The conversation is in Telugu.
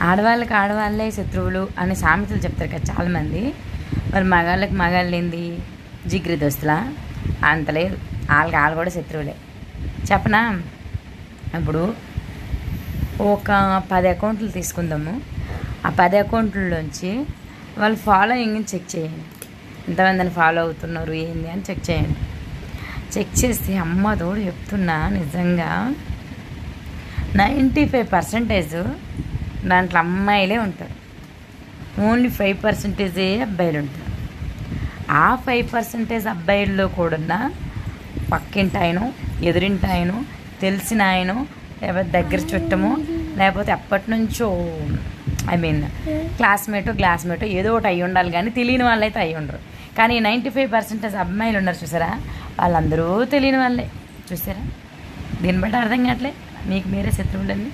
ఆడవాళ్ళకి ఆడవాళ్ళే శత్రువులు అనే సామెతలు చెప్తారు కదా చాలామంది. మరి మగాళ్ళకి మగాళ్ళు ఏంది జిగ్రి దోస్తులా? అంత లేదు, వాళ్ళకి వాళ్ళు కూడా శత్రువులే. చెప్పనా? ఇప్పుడు ఒక 10 అకౌంట్లు తీసుకుందాము. ఆ 10 అకౌంట్లలోంచి వాళ్ళు ఫాలోయింగ్ని చెక్ చేయండి. ఎంతమందిని ఫాలో అవుతున్నారు ఏంది అని చెక్ చేయండి. చెక్ చేస్తే అమ్మ తోడు చెప్తున్నా, నిజంగా 95% దాంట్లో అమ్మాయిలే ఉంటారు. ఓన్లీ 5% అబ్బాయిలు ఉంటారు. ఆ 5% అబ్బాయిల్లో కూడా పక్కింటి ఆయన, ఎదురింటి ఆయన, తెలిసిన ఆయన, లేకపోతే దగ్గర చుట్టము, లేకపోతే ఎప్పటి నుంచో క్లాస్మేటో ఏదో ఒకటి అయ్యి ఉండాలి. కానీ తెలియని వాళ్ళైతే అయ్యి ఉండరు. కానీ 95% అమ్మాయిలు ఉన్నారు చూసారా, వాళ్ళందరూ తెలియని వాళ్ళే. చూసారా? దీన్ని బట్టి అర్థం కావట్లే మీకు మీరే శత్రువులని.